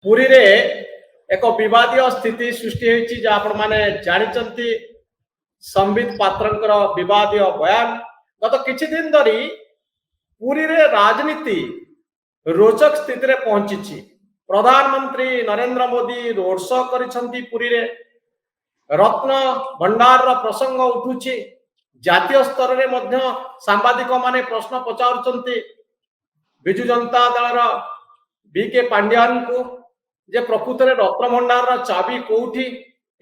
पुरी रे एक विवादीय स्थिति सृष्टि होती आपण माने जानिचंती संबित पात्रंकर विवादीय बयान गत किछि दिन धरी पुरी रे राजनीति रोचक स्थिति रे पहुंची। प्रधानमंत्री नरेंद्र मोदी रोड शो करिसंती पुरी रे रत्न भंडार रो प्रसंग उठुची। जातीय स्तर रे मध्य सांबादिक माने प्रश्न पचारुचंती बिजु जनता दल रो बीके पांड्यान को जे प्रकृत में रत्न भंडार चाबी कौटी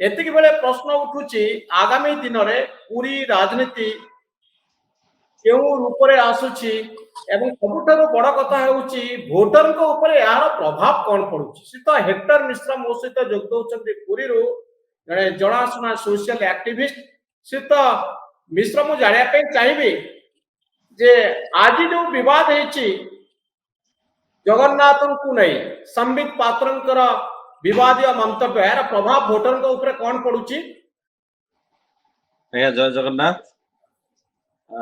एतिक बेले प्रश्न उठुची आगामी दिन में पूरी राजनीति केउ रूप रे आसुची एवं सबुठारो बड़ कथा हेउची भोटर को ऊपर यार प्रभाव कौन पड़ुची। सीता हेक्टर मिश्रा मो सहित जोग दउचंती पुरी रो जने जणासुना सोशल एक्टिविस्ट सीता मिश्रा मु जानिया पे चाहिबी जे आज जो विवाद हेची जगन्नाथ को नहीं संबित पात्रंकर विवादीय मंतव्य यार प्रभाव भोटर को ऊपर कौन पड़ुची। जय जगन्नाथ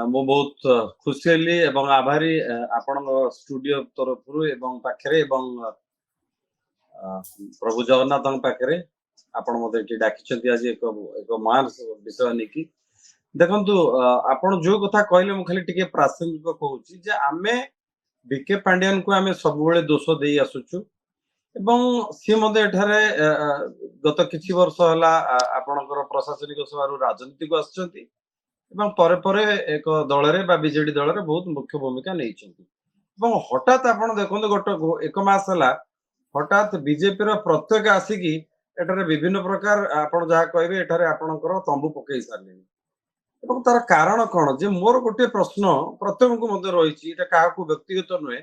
मु बहुत खुशी हेली एवं आभारी आपण स्टूडियो तरफ एवं पाखरे एवं प्रभु जगन्नाथ पाखरे आपण मते एटी डाकिछंती आज एक महान विषय नेकी देखंतु आपण जो कथा कहले मु खाली टिके प्रासंगिक कहूची जे आमे बीके पांड्यान को आमे सब बेले दोष देई आसुछु एवं सी मते एठारे गत किछि वर्ष हला आपणकर प्रशासनिक सभारु राजनीति को आछंती एवं परे परे एक दल रे बा बीजेडी दल रे बहुत मुख्य भूमिका नेइछंती एवं हठात आपण देखंतु गट एक मास हला हठात बीजेपी रो प्रत्येक आसीकी एठारे विभिन्न प्रकार आपण जहा कहबे एठारे आपणकर तंबू पकई सारलेनी एवं तार कारण कौन जे मोर गोटे प्रश्न प्रत्येक को मध्य रही क्या व्यक्तिगत नुहे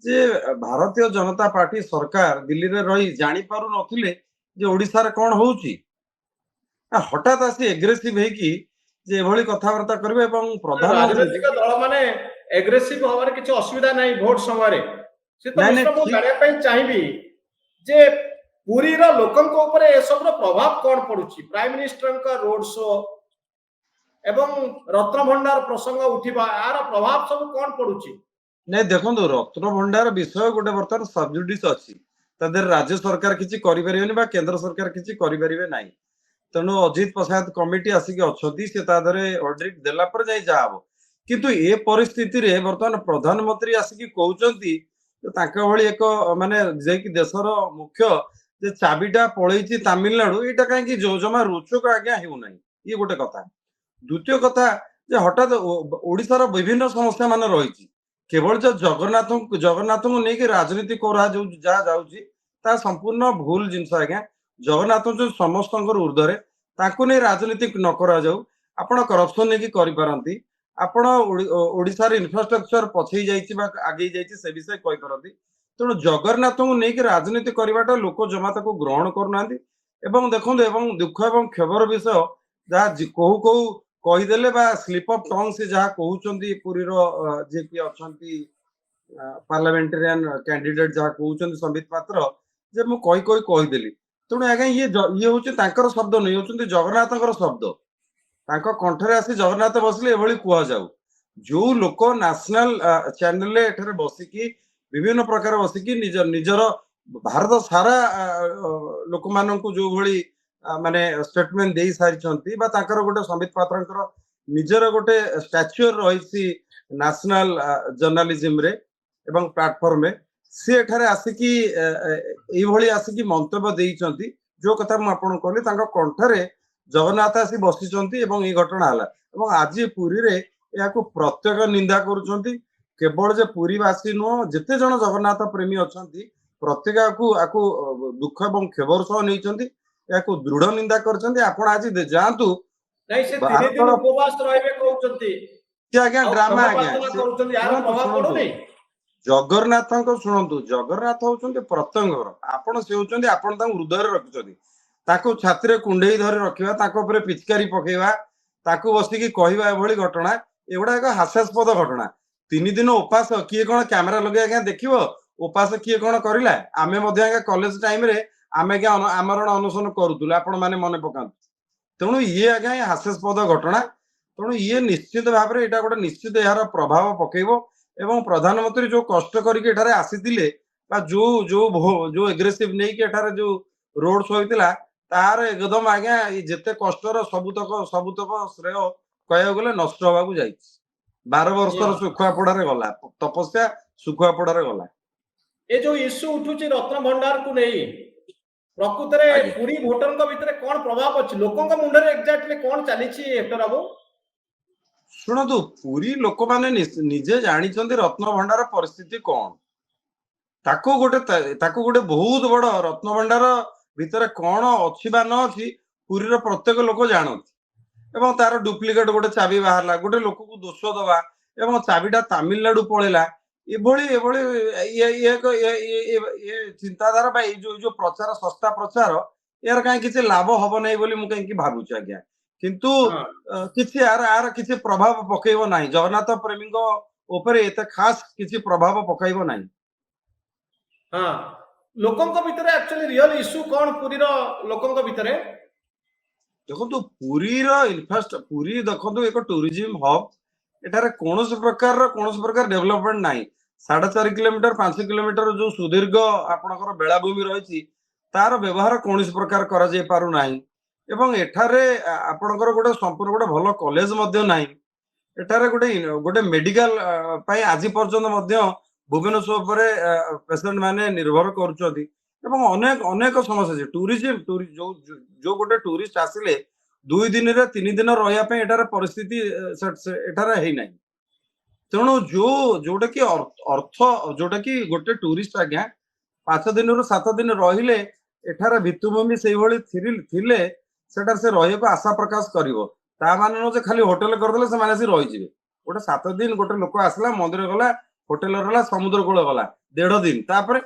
जे भारतीय जनता पार्टी सरकार दिल्ली रे रही जानी पारु नथिले जे ओडिसा रे कोन होउची हठात आसी एग्रेसिव है कि जे एभली कथावार्ता करबे एवं राजनीतिक दल माने एग्रेसिव होबार किछ असुविधा नाही वोट समय रे से तो मो जानिया पे चाहिबी जे पुरी रो लोकन को ऊपर ए सब रो प्रभाव कोन पडुची। प्राइम मिनिस्टर का रोड शो एवं रत्न भंडार प्रसंग उठिबा यार प्रभाव सब कोन पडुची। नै देखंतु रत्न भंडार विषय गोटे बर्तन सबजुडिस अछि तदर राज्य सरकार किछि करि परिबेनी बा केंद्र सरकार किछि करि परिबे नाही तनो अजित प्रसाद कमिटी आसिक अछती से तादरे ऑडिट देला पर जाई जाबो किंतु ए परिस्थिति रे बर्तन प्रधानमंत्री आसिक कहउचंती ताका भली एक माने जे कि देशर मुख्य जे चाबीटा पळैछि तमिलनाडु एटा काहे कि जमा रोचक आज्ञा हेउ नाही ये गोटे कथा। द्वितीय कथा जे हठात ओडिसा रो विभिन्न समस्या मान रही केवल जो जगन्नाथ को लेकिन राजनीति करा जो जहाँ जाऊँगी ता संपूर्ण भूल जिनस आज्ञा जगन्नाथ जो समस्त ऊर्धरे ताकू नहीं राजनीति न करा जाऊ आपण करप्शन नहीं करि पारंती आपण ओडिसा रे इंफ्रास्ट्रक्चर पछई जाईछि बा आगे जाईछि से विषय कहि पारंती तेणु जगन्नाथ को लेकिन राजनीति करवाटा लोक जमा ताको ग्रहण करनांती एवं देखंतु एवं दुख एवं खबर विषय जहाँ कहू कहू कहीदेले बा स्लिप ऑफ टंग से जहाँ कहउचंती पुरी रो जे कि अछंती पार्लियामेंटेरियन कैंडिडेट जहाँ कहउचंती संबित पात्र जे मु कहीदेली तेणु आगे ये होची तांकर शब्द नहीं होचंती जगन्नाथकर शब्द तांको कंठरे आसी जगन्नाथ बसले एभली कुआ जाऊ जो लोक नेशनल चैनल रे एठारे बसिकी विभिन्न प्रकार बसिकी निजर भारत सारा लोक माननकु जो भली माने स्टेटमेंट दे सारी गोटे संबित पात्र निजर गोटे स्टाच्यूर रही नेशनल जर्नलिज्म रे एवं प्लेटफॉर्म में सी एठारे आसिकी एभली आसिकी मंतव्य देइचंती जो कथा मु आपन कहली तांको कंठरे जगन्नाथ आसी बसिचंती एवं ई घटना हला एवं आज पुरी रे याको प्रत्येक निंदा करूचंती केवल जे पुरीवासी नो जते जण जगन्नाथ प्रेमी अछंती प्रत्येक आकु दुख एवं खबर सह नैचंती याको दृढ़ निंदा करचंती आपण आज जांतु नहीं से धीरे धीरे उपवास रहबे कहउचंती कि आज्ञा ड्रामा आज्ञा करउचंती यार प्रभाव पड़ो नहीं जगन्नाथ को सुनंतु जगन्नाथ होचंती प्रत्यंगर आपण से होचंती आपण ता हृदय रे रखचंती ताको छाती रे कुंडेई धरे रखिबा ताको ऊपर पिचकारी पकेइबा ताको बसी की कहबा एभली घटना एगुडा एक हास्यास्पद घटना 3 दिन उपास किए कोन कैमरा लगे आज्ञा देखिबो उपास किए कोन करिला आमे मध्ये आज्ञा कॉलेज टाइम रे आमे क्या आमरण अनुसरण करूतुले आपण माने मने पकांत तेणु ये आज्ञा हास्यास्पद घटना तेणु ये निश्चित भाव में एटा गोटे निश्चित यार प्रभाव पकेइबो एवं प्रधानमंत्री जो कष्ट करके एठारे आसीथिले बा जो एग्रेसिव नहीं कि एठारे जो रोड शो होइतिला तार एकदम आज्ञा जेते कष्टर सबुतक श्रेय कहया गले नष्ट होबाकू जाइछि 12 वर्षर Yeah. सुखुआ पड़ारे गला तपस्या सुखुआ पड़ारे गला ये जो इश्यू उठुची रत्न भंडार को नहीं प्रकृत रे आज्ञा पूरी भोटर भितर कौन प्रभाव अच्छी लोकों मुंडे एक्जाक्टली कौन चली हेक्टर बाबू शुणु पुरी लोक माने निजे जानी रत्न भंडार परिस्थिति कौन ताको गोटे बहुत बड़ रत्न भंडार भितर कौन अच्छी बा न अच्छी पुरी प्रत्येक लोक जानती एवं तार डुप्लिकेट गोटे चाबी बाहरला गोटे लोक को दोष दबा एवं चाबीटा तामिलनाडु पळेला एभଳି एभଳି ये चिंताधारा बा जो प्रचार सस्ता प्रचार यार कहीं किसी लाभ हब नहीं बोली मु कहीं भाबुची आज्ञा किंतु हाँ किसी आर किसी प्रभाव पकेइबो नाही जगन्नाथ प्रेमी ऊपर एते खास किसी प्रभाव पकाइबो नाही हाँ लोकों भितर एक्चुअली रियल इश्यू कौन पूरी लोकों भितर देखो पुरी पुरी देखो एक टूरिज्म हब एठारे कौन प्रकार डेवलपमेंट नाही 4.5 किलोमीटर 5 किलोमीटर जो सुदीर्घ आपणकर बेलाभूमि रही तार व्यवहार कौन प्रकार करा जाय पारु नाही एवं एठारे आपणकर गोटे संपूर्ण गोटे भल कॉलेज मध्य नाही एठारे गोटे गोटे मेडिकल पई आज पर्यंत मध्य भुवनेश्वर पर पेशेंट माने निर्भर करूछथि एवं अनेक अनेक समस्या टूरिज्म जो गोटे टूरिस्ट आसिले 2 दिन रे 3 दिन रहिया पे एठारे परिस्थिति एठारे हेई नाही तेणु जोटा कि अर्थ जोटा कि गोटे टूरिस्ट आज्ञा 5 दिन रु 7 दिन रहिले एठारे भित्तिभूमि से भली थिले सेटा से रहिएको आशा प्रकाश करिवो ता माने न जे खाली होटल करदेले से माने से रहि जिवे गोटे 7 दिन गोटे लोक आसला मंदिर गला होटल रहला समुद्र कूल गला 1.5 दिन तापर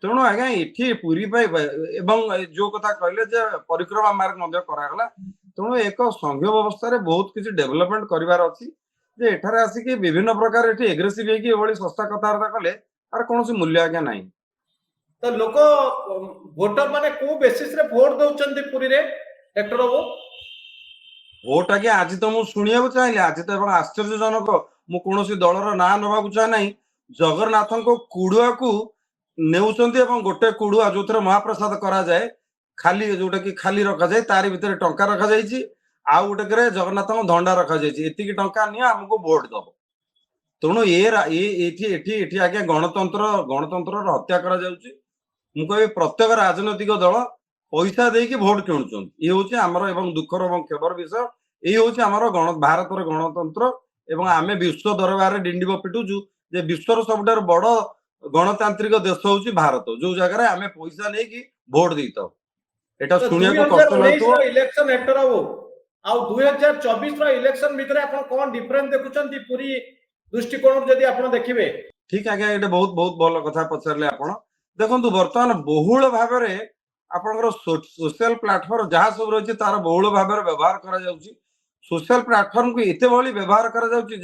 तेणु आज्ञा एठी पुरी एवं जो कथा कहले जे परिक्रमा मार्ग मध्य करागला तेणु एक संघीय व्यवस्था रे बहुत किछि डेवलपमेंट करिवार अछि जे एठारे आसिक विभिन्न प्रकार एठी एग्रेसिव हेकी एभली सस्ता कथाबार्ता कले आर कोनोसी मूल्य आज्ञा नाही तो लोक भोटर माने को बेसिस रे वोट दउचंती पुरी रे हेक्टर बाबू भोट आगे आज तो मुझे शुणा चाहिए आज तो एवं आश्चर्यजनक मु कौन दलर ना नवा चाहे ना जगन्नाथ कुड़ुआ को नेउचंती एवं गोटे कुड़ुआ जो थे महाप्रसाद करा जाए खाली जोटा कि खाली रखा जाए तारी भितर टंका रखा जाए आउ गोटे जगन्नाथ धंडा रखा जाए एति टंका नि आमको भोट दब तेणु ये आगे गणतंत्र हत्या करा जाउची मु कहि प्रत्येक राजनैतिक दल पैसा देकी भोट किणुचन ये हूँ आमर एवं दुखर एवं खेबर विषय ये हूँ आमर भारत गणतंत्र एवं आमे विश्व दरबार डिंडिब पिटुचु जे विश्वर सबुठार बड़ गणतांत्रिक देश हूँ भारत जो जगह आमे पैसा नहीं भोट देता एटा सुनिया को कष्ट लागतो इलेक्शन हेक्टर बाबू आ 2024 रो इलेक्शन भितर आपण कोन डिफरेंस देखुचंती पूरी दृष्टिकोण जदी आपण देखिबे ठीक आज्ञा एटा बहुत बहुत भल कथा पचारले आपण देखंतु वर्तमान बहुल भाव में आपनकर सोशल प्लेटफॉर्म जहाँ सब रही तार बहुल भाव में व्यवहार करा जाउची सोशल प्लेटफॉर्म को एते भली व्यवहार करा जाउची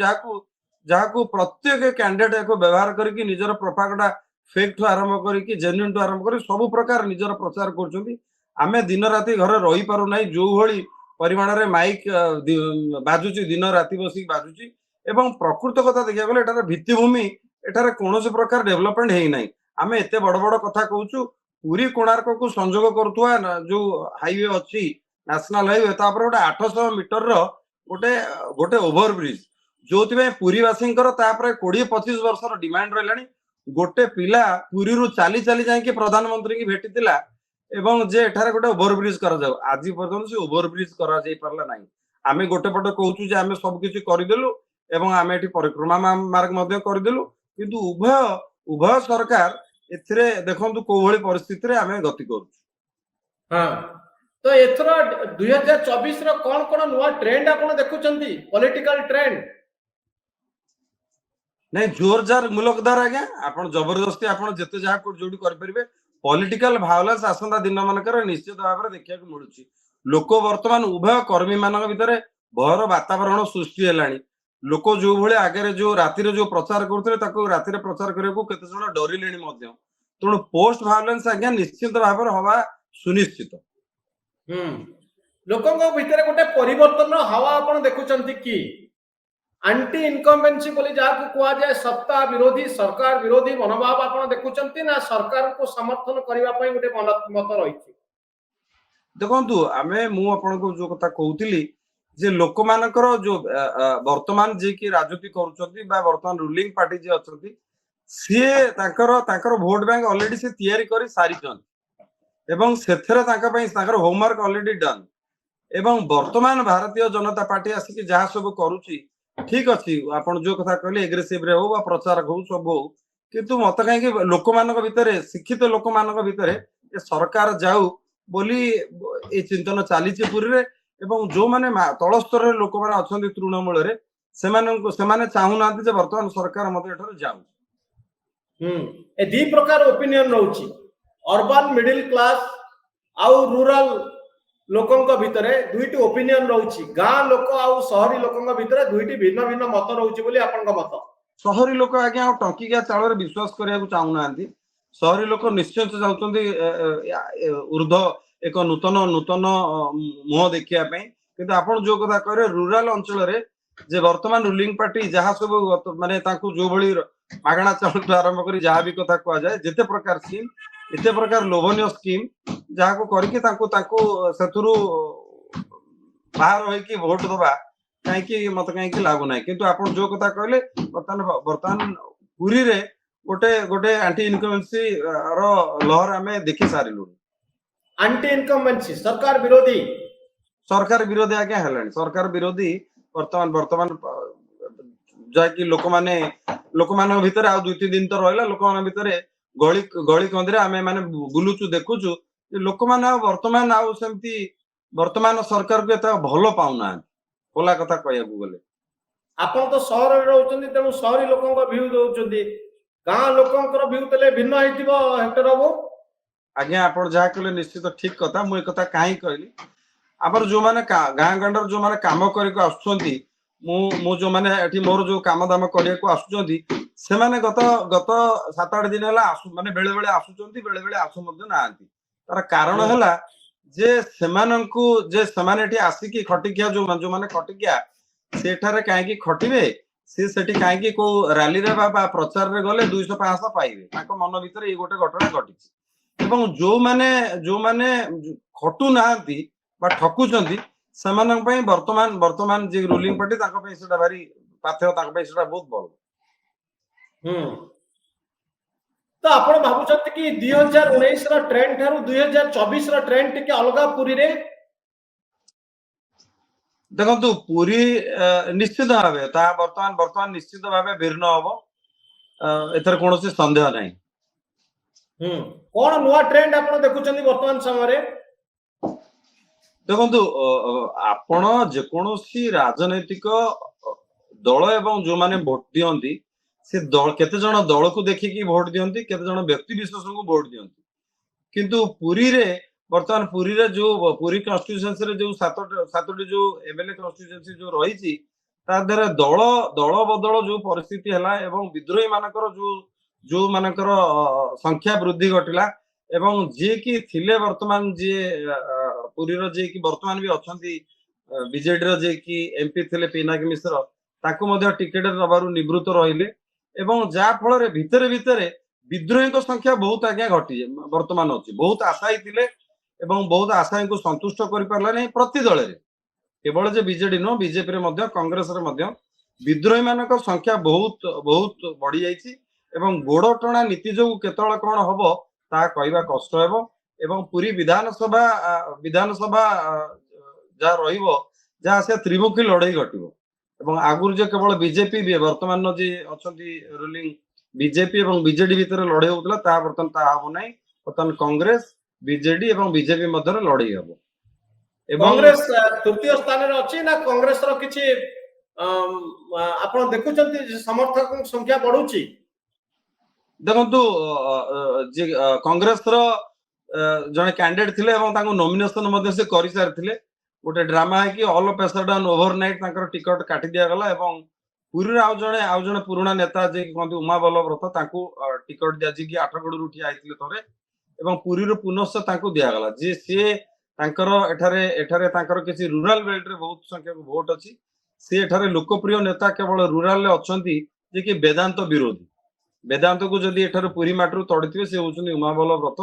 जाहाकू प्रत्येक कैंडिडेट को व्यवहार करके निजर प्रोपागेंडा फेक ठू आरंभ करके जेन्युइन ठू आरंभ कर सब प्रकार निजर प्रचार करछंती आमे दिन राति घर रही पारु नाही जो भली परिमाण रे माइक बाजुची दिन राति बसी बाजुची एवं प्रकृत कथा देखिया गले एटार भित्तिभूमि एटार कोनोसी प्रकार डेवलपमेंट हेई नाही आमे एते बड़ बड़ कथा कहूचु पुरी कोणार्क को संजोग करुवा जो हाईवे अच्छी नेशनल हाईवे तापर गोटे 800 मीटर रो गोटे गोटे ओभर ब्रिज जो पुरीवासी 20-25 वर्ष डिमांड रही गोटे पिला पुरी रु चली चली जाए प्रधानमंत्री की भेटी एवं जे एठारे गोटे ओभर ब्रिज करा जाऊ आज पर्यंत से ओभर ब्रिज करा जाई परला नाही आमे गोटे पटे कहूचु जे आमे सब किछि करिदेलु एवं आमे एठी परिक्रमा मार्ग मध्य करिदेलु किंतु उभय सरकार एथिरे देखंतु को भली परिस्थिति रे आमे गति करू हां तो एथरो 2024 रो कोन नुवा ट्रेंड आपण देखुचंती पॉलिटिकल ट्रेंड नहीं जोरजार मुलकदार आज्ञा आपण जबरदस्ती आपण जते जहा को जोडी कर परिबे पॉलिटिकल भायोलेंस आसंता दिन मानकर निश्चित भाव में देखा मिलूची लोक वर्तमान उभय कर्मी मान भीतर भयर वातावरण सृष्टि हेलानी लोक जो भाई आगे जो राति जो प्रचार करते राति प्रचार करने को केते जण डरिलेनी मध्य तेणु पोस्ट भायोलेंस आज्ञा निश्चित भाव हवा सुनिश्चित लोकों भीतर गोटे परिवर्तन हवा आपण देखुचंती कि आंटी इनकम्बेन्सी बोली जहाँ कुआ जाए सत्ता विरोधी सरकार विरोधी मनोभाव आपण देखुचंती ना सरकार को समर्थन करबा पई गोटे मत रही। ଦେଖନ୍ତୁ ଆମେ ମୁଁ ଆପଣଙ୍କୁ ଯୋଉ କଥା କହୁଥିଲି ଯେ ଲୋକମାନଙ୍କର ଯୋଉ ବର୍ତ୍ତମାନ ଯିଏ କି ରାଜନୀତି କରୁଛନ୍ତି ବା ବର୍ତ୍ତମାନ ରୁଲିଂ ପାର୍ଟି ଯିଏ ଅଛନ୍ତି ସିଏ ତାଙ୍କର ଭୋଟ ବ୍ୟାଙ୍କ ଅଲରେଡି ସେ ତିଆରି କରି ସାରିଛନ୍ତି ଏବଂ ସେଥିରେ ତାଙ୍କ ପାଇଁ ତାଙ୍କର ହୋମୱାର୍କ ଅଲରେଡି ଡନ୍ ଏବଂ ବର୍ତ୍ତମାନ ଭାରତୀୟ ଜନତା ପାର୍ଟି ଆସିକି ଯାହା ସବୁ କରୁଛି ଠିକ ଅଛି ଆପଣ ଯୋଉ କଥା କହିଲେ ଏଗ୍ରେସିଭ ରେ ହଉ ବା ପ୍ରଚାର ହଉ ସବୁ ହଉ କିନ୍ତୁ ମତେ କାହିଁକି ଲୋକମାନଙ୍କ ଭିତରେ ଶିକ୍ଷିତ ଲୋକମାନଙ୍କ ଭିତରେ ଏ ସରକାର ଯାଉ ବୋଲି ଏ ଚିନ୍ତନ ଚାଲିଛି ପୁରୀରେ ଏବଂ ଯୋଉମାନେ ତଳ ସ୍ତରରେ ଲୋକମାନେ ଅଛନ୍ତି ତୃଣମୂଳରେ ସେମାନେ ଚାହୁଁନାହାନ୍ତି ଯେ ବର୍ତ୍ତମାନ ସରକାର ମଧ୍ୟ ଏଠାରୁ ଯାଉ। ए दी प्रकार ओपिनियन रहउची अर्बन मिडिल क्लास आउ रूरल लोकंक भितरे दुईटी ओपिनियन रहउची गां लोक आउ शहरी लोकंक भितरे दुईटी भिन्न भिन्न मत रहउची बोली आपनक मत। शहरी लोक आज्ञा टंकिया चाउଳରେ विश्वास କରିବାକୁ ଚାହୁଁନାହାନ୍ତି शहरी लोक निश्चय ଚାହୁଁଛନ୍ତି ऊर्ध एक नूतन नूतन मुह देखिया ପାଇଁ କିନ୍ତୁ ଆପଣ ଯୋଉ କଥା କହିଲେ रूरल ଅଞ୍ଚଳରେ जे वर्तमान रूलिंग पार्टी जहाँ सब माने तांकु जो भली मागणा चाउल आरंभ करी जहाँ भी कथा कुआ जाए जेते प्रकार स्कीम एते प्रकार लोभनीय स्कीम जहाँ को करके तांकु तांकु सेथुरु बाहर होई कि वोट दबा काहे कि मत काहे कि लागु नाही किंतु आपण जो कथा कहले वर्तमान पुरी रे गोटे गोटे एंटी इनकम्बेंसी रो लहर हमें देखि सारिलु। एंटी इनकम्बेंसी सरकार विरोधी आज्ञा हेलानी सरकार विरोधी वर्तमान जाकि लोक मान भितर आ 2-3 दिन तो रहला लोक मान भितर गली कंदरे आमे माने बुलुचु देखुचु लोक मान वर्तमान आ सेमती वर्तमान सरकार को एता भलो पाउना बोला कथा कहया गले आपण तो शहर रे रहउचंदी तेनु शहरी लोकंक व्यू दउचंदी गां लोकंकर व्यू तले भिन्न हेतिबो हेक्टर बाबू। आज्ञा आपण जा कहले निश्चित ठीक कथा मु ए कथा काहे कहली आपर जो माने गां गंडर जो माने काम करी को आछुंती मु जो माने एठी मोर जो काम दाम करिया को आछुंती से माने गत 7-8 दिन हला माने बेले बेले आछुंती बेले बेले आछु मध्ये नांती तार कारण हला जे सेमानंकु जे समान एठी आसी की खटिकिया जो माने खटिकिया सेठारे काहे की खटिबे से सेठी काहे की को रैली रे बा प्रचार रे गले 200-500 पाइबे ताको मन भीतर ए गोटे घटना घटिछि एवं जो माने खटु नांती बा ठकुचंती सेमानक पई वर्तमान जे रूलिंग पार्टी ताको पई सेटा भारी पाथ्य ताको पई सेटा बहुत बड़। तो आपण भाबुचत कि 2019 रा ट्रेंड थारु 2024 रा ट्रेंड टिके अलगा पुरी रे देखंतु पुरी निश्चित भाबे ता वर्तमान निश्चित भाबे भिन्न हबो एथर कोनोसी संदेह नाही। कोन नुवा ट्रेंड आपण देखुचंदी वर्तमान समय रे देखंतु आपण जे कोनोसी राजनैतिक दल एवं जो माने वोट दियंती से दल केते जण दल को देखि की वोट दियंती केते जण व्यक्ति विशेष को वोट दियंती किंतु पुरी रे वर्तमान पुरी रे जो पुरी कॉन्स्टिट्यूएंसी रे जो सातोटी जो एमएलए कॉन्स्टिट्यूएंसी जो रही छी ता दरे दल बदल जो परिस्थिति हला एवं विद्रोही मानकर जो मानकर संख्या वृद्धि घटिला एवं जे की थिले वर्तमान जे पुरी रो जे की वर्तमान भी अछंती बीजेडी रो जे की एमपी थिले पिनाकी मिश्र ताको मध्ये टिकेट नबारु निवृत्त रहिले एवं जा फल रे भितरे विद्रोही को संख्या बहुत आगे घटी वर्तमान अछि बहुत आशायी थिले एवं बहुत आशायी को संतुष्ट करि परला नै प्रति दल रे केवल जे बीजेडी नो बीजेपी रे मध्ये कांग्रेस रे मध्ये विद्रोही मानक संख्या बहुत बढ़ी जाईछि एवं गोड़ टणा नीति जो केतळ कोन हबो ता कहबा कष्ट हेबो एवं पूरी विधानसभा जा रहिबो जा से त्रिमुखी लड़ाई घटिबो एवं आगुर जे केवल बीजेपी भी वर्तमान जे अछंती रूलिंग बीजेपी एवं बीजेडी भीतर लड़ाई होतला ता वर्तमान ता हबो नै वर्तमान कांग्रेस बीजेडी एवं बीजेपी मध्य लड़ाई हबो एवं कांग्रेस तृतीय स्थान रे अछि ना कांग्रेस रो किछि आपण देखुचंती समर्थक संख्या बढ़ुची देखंतु जे कांग्रेस रो जने कैंडिडेट थिले एवं ताको नॉमिनेशन मध्ये से करि सारथिले गोटे ड्रामा है कि ऑल ऑफ सडन ओवरनाइट ताकर टिकट काटी दिया गला एवं पुरी आउ जने पुराना नेता जे कहंती उमा बल्लभ ताको टिकट दिया जे कि आठगड़ उठी आइथिले थरे एवं पुरी रो पुनश्च ताको दिया गला जे से तांकर एठारे तांकर किछि रूरल बेल्ट रे बहुत संख्या को वोट अछि सी एठारे लोकप्रिय नेता केवल रूराल अछंती जे कि वेदांत विरोधी वेदांत को जदि एठारे पुरी माटरू तड़िथिबे से होउछनी उमाबल व्रत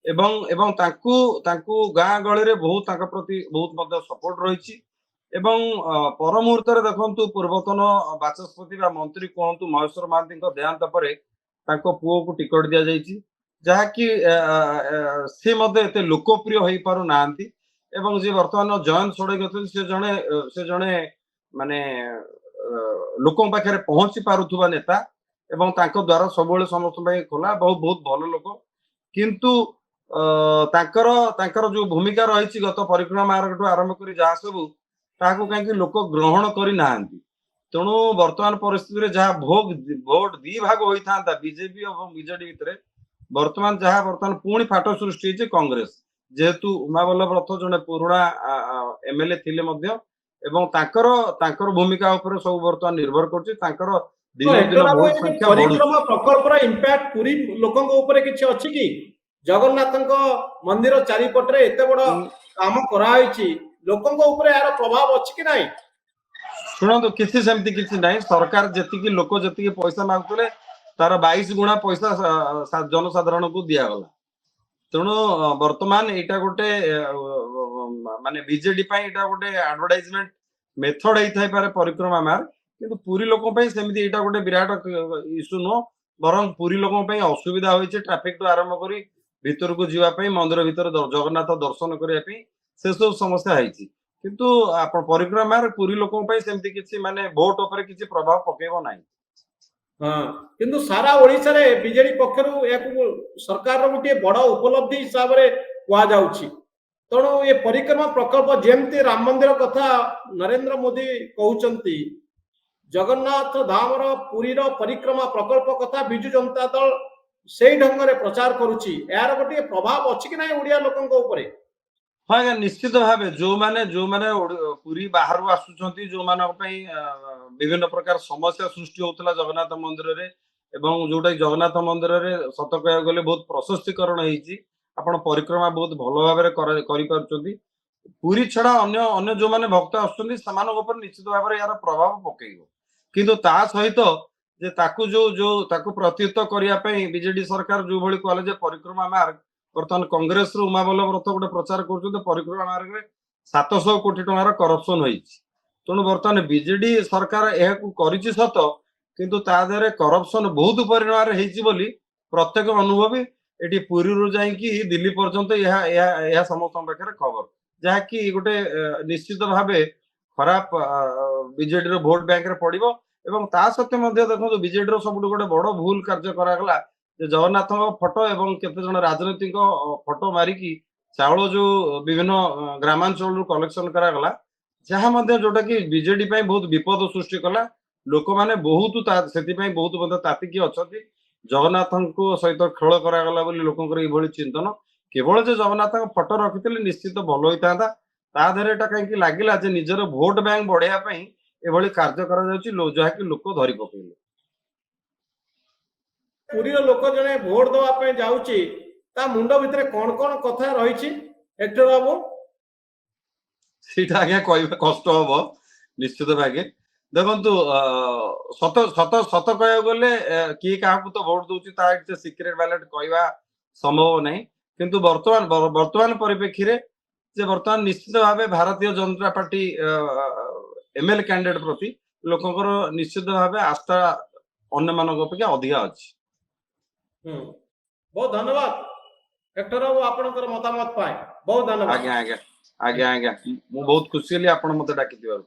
एवं तांकू गाँ गहली रे बहुत तांका प्रति बहुत मध्य सपोर्ट रहिछि एवं पर मुहूर्त देखंतु पूर्वतन बाचस्पति बा मंत्री कहंतु महेश्वर महांती देहांत परे तांको पुओ को टिकट दिया जाइछि जहाँकि से मध्य एते लोकप्रिय होई पारु नांती एवं जे वर्तमान जयंत षडंगी अछंती से जणे माने लोकों पाखे पहुंची पारुथुबा नेता एवं तांको द्वारा सबुबले समस्त ପାଇଁ खोला बहुत बहुत भल लोक किंतु तांकर जो भूमिका रही गत परिक्रमा मार्ग आरंभ कर जहाँ सब ताकू कहीं लोक ग्रहण करी नाहांती तेणु वर्तमान परिस्थिति रे जहाँ भोट दी भाग होता बीजेपी और बीजेडी भितर वर्तमान पुणी फाट सृष्टि होती कांग्रेस जेहेतु उमाबल व्रत जड़े पुराणा एमएलए थिले मध्य एवं तांकर भूमिका ऊपर सब वर्तमान निर्भर करछि तांकर दिन दिन बहुत संख्या परिक्रमा प्रकल्पर इंपैक्ट पूरी लोकों ऊपर किछि अछि कि जगन्नाथଙ୍କ मंदिर चारिपटरे एते बड़ काम कराइछि लोकों ऊपर यार प्रभाव अछि कि नाही शुणु किसी सेमती किसी नहीं सरकार जेतिकी लोक जेतिकी पैसा मागुले तार 22 गुणा पैसा जनसाधारण को दियागला तेणु वर्तमान एटा गोटे माने बीजेडी एटा गोटे एडवर्टाइजमेंट मेथड होई पारे परिक्रमा मार्ग किंतु पूरी लोकों पे सेमिति एटा गोटे विराट इश्यू नुह बरं पूरी लोकों पे असुविधा होइছে ट्रैफिक तो आरंभ करी भीतर को जीवा पे मंदिर भीतर जगन्नाथ दर्शन करिया पे से सब समस्या होइଛି किंतु आपण परिक्रमा मार्ग पूरी लोकों पे सेमिति किछि माने वोट ऊपर किछि प्रभाव पकेबो नाही हां किंतु सारा ओडिसा रे बीजेडी पक्षरु याकु सरकार रो गोटे बड़ उपलब्धि हिसाब रे कुआ जाउछि तणु ये परिक्रमा प्रकल्प जेमती राम मंदिर कथा नरेंद्र मोदी कहउचंती जगन्नाथ धाम रो पुरी रो परिक्रमा प्रकल्प कथा बिजु जनता दल से ढंग रे प्रचार करूछि यार गोटे प्रभाव अछि कि नाही ओडिया लोकन को ऊपर हाँ आज्ञा निश्चित भाव जो माने पूरी बाहर आसुचंती जो मान विभिन्न प्रकार समस्या सृष्टि होता जगन्नाथ मंदिर रे एवं जोटा जगन्नाथ मंदिर रे सत कह गले बहुत प्रशस्तीकरण होती आपण परिक्रमा बहुत भल भाव कर पूरी छड़ा अन्य अन्य जो माने भक्त आसुचंती समान ऊपर निश्चित भाव यार प्रभाव पकेइबो किंतु ता सहित जे ताकू जो ताकू प्रत्युत्तर करिया पई बीजेडी सरकार जो भली कहले जे परिक्रमा मार्ग बर्तमान कांग्रेस उमाबल व्रत गोटे प्रचार कर परिक्रमा मार्ग में 700 कोटी टंकार करप्शन होइछि तेणु बर्तमान बीजेडी सरकार यह सत किंतु ता देहरे करप्शन बहुत परिमाण होइछि प्रत्येक अनुभवी एटी पुरी रु जाइकी दिल्ली पर्यंत यह समस्त पाखे खबर जहाँकि गोटे निश्चित भाव खराब बीजेडी रो भोट बैंक रे पड़िबो एवं ता सत्वे देखो बीजेडी रो सब गोटे बड़ भूल कार्य करागला जगन्नाथ फोटो एवं केते जन राजनीतिक फोटो मारिकी चाउल जो विभिन्न ग्रामांचल कलेक्शन करागला जहाँ जोटा कि बीजेडी बहुत विपद सृष्टि कला लोक मैंने बहुत बहुत तातिकी अच्छा जगन्नाथ सहित खेल करागला लोक चिंतन केवल जो जगन्नाथ फोटो रखी निश्चित भल होता ताधर कहीं लगिला निजर भोट बैंक बढ़ाई एभली कार्य करा जहाँकि लोक धरी पकेले पुरी लोक जने भोट दवा जाऊची ता मुंड भितरे कौन कौन कथा रही हेक्टर बाबू सीटा आज्ञा कह कष्ट हम निश्चित भागे देखु सत सत सत कह गले किए क्या तो भोट दौर सिक्रेट बैलेट कहवा संभव नहीं किंतु वर्तमान परिप्रेक्षी जे वर्तमान निश्चित भाव Bharatiya Janata party MLA candidate प्रति लोकंकर निश्चित भाव आस्था अन्य मानक अपेक्षा अधिका अच्छी बहुत धन्यवाद हेक्टर बाबू आपनकर मतामत पाए बहुत धन्यवाद आज्ञा आज्ञा आज्ञा आज्ञा मु बहुत खुशी हली आपण मते डाकी दिवार